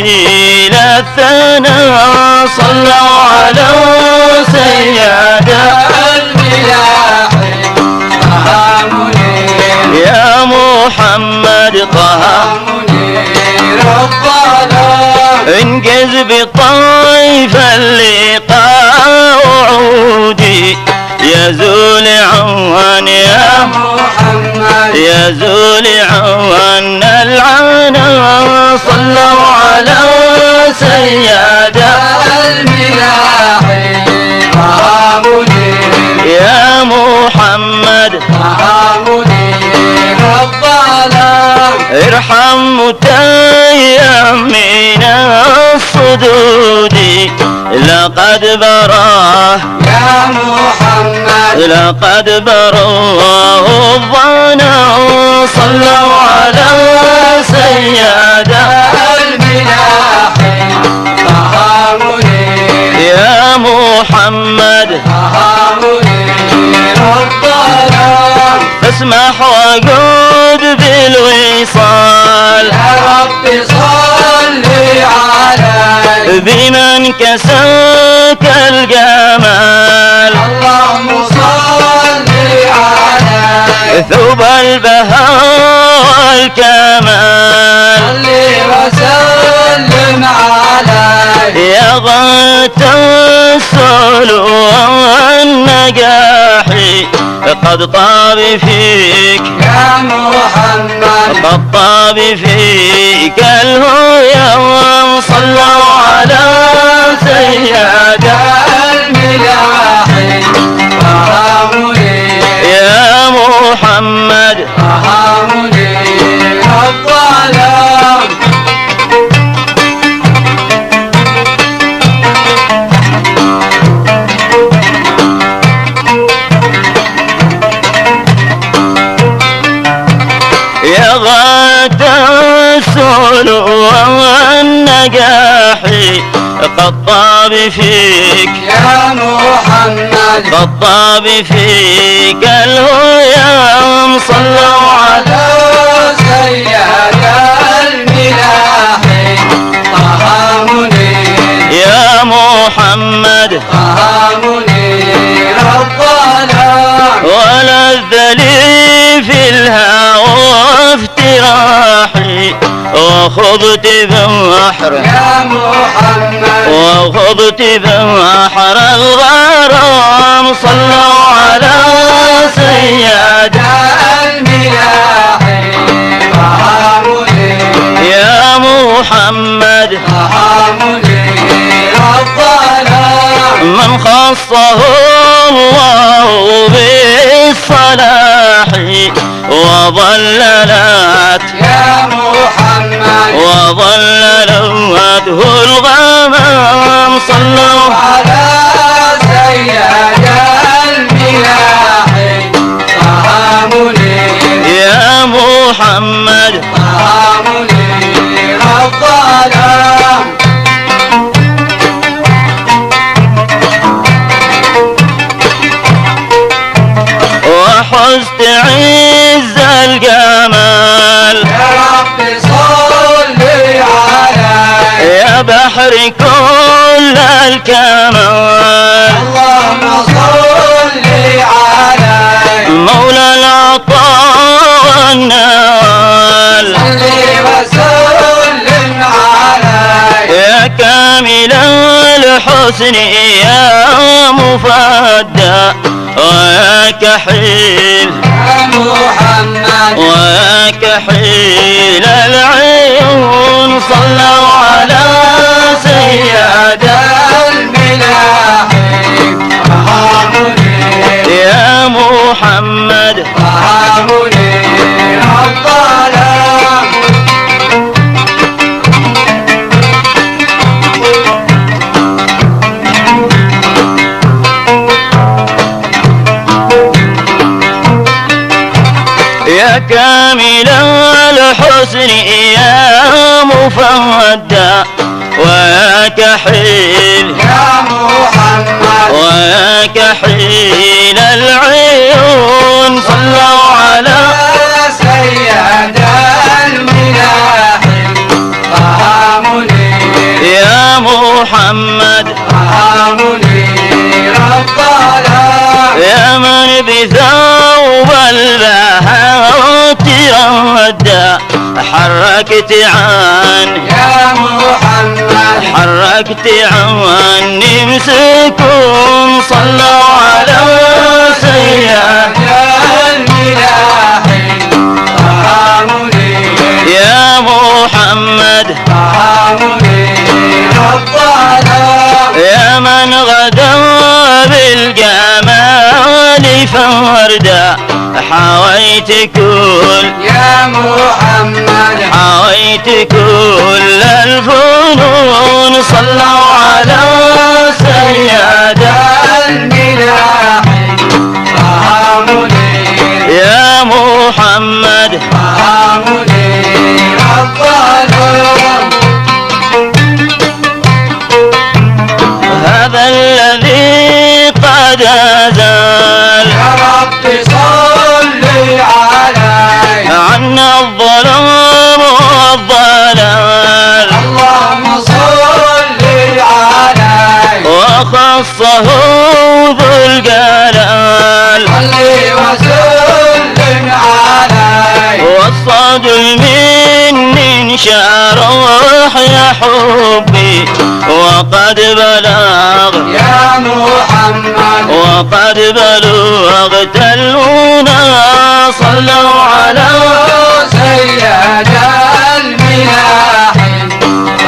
جميل الثناء صلوا على سيد الملاحي طه منير يا محمد طه منير الظلام انجز بطيف اللقاء وعودي يزول عوان يا محمد يزول عوان العنا صلوا على سيد الملاحي طه منير يا محمد طه منير الظلام ارحم متيم من الصدود لقد براه يا محمد لقد براه الظنا صلوا على سيد الملاحي طه منير يا محمد طه منير الظلام اسمح وقود بالوصال يا رب صل عليه بمن كساك الجمال اللهم صل عليه ثوب البهاء والكمال صل وسلم عليه يا غاية السلو والنجاح قد طاب فيك يا محمد قد طاب فيك الهيام صلوا على سيد الملاحي طه منير يا محمد طه منير الظلام يا غاية السلو والنجاح قد طاب فيك يا محمد قد طاب فيك الهيام صلوا على على سيد الملاحي طه منير يا محمد طه منير الظلام ولذ لي في الهوى افتراحي وخضت بحر يا محمد وخضت بحر الغرام صلوا على سيد الملاحي طه منير يا محمد طه منير الظلام من خصه الله بالصلاح وظللت يا محمد وظللته الغمام صلوا على سيد الملاحي طه منير يا محمد طه منير الظلام وحزت عز الجمال يا رب صل عليه يا بحر كل الكمال اللهم صل عليه مولى العطاء والنوال صل وسلم عليه يا كامل الحسن يا مفدى ويا كحيل يا محمد ويا كحيل العيون صلوا على سيد الملاحي طه منير يا محمد طه منير الظلام يا كامل الحسن يا مفدى ويا كحيل يا محمد ويا كحيل العيون صلوا على سيد الملاحي طه منير حركت عني يا محمد حركت عني مسكون صلوا على سيدنا يا الملاحي طعام منير يا محمد طعام منير الظلام يا من غدا بالجمال فردا حويت كل يا محمد حويت كل الفنون صلوا على سيدنا الملاحي طعام منير يا محمد طعام منير الظلام هذا الذي قد أزال يا رب صل عليه عنا الظلام والضلال اللهم صل عليه وخصه ذو الجلال صل وسلم عليه والصاد المن شرح يا حبي وقد بلغ يا محمد وقد بلغت المنى صلوا على سيدنا الملاحي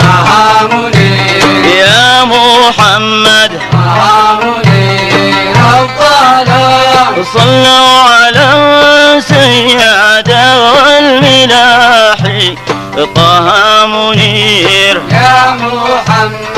طعام منير يا محمد طعام منير الظلام صلوا على سيدنا الملاحي طه منير يا محمد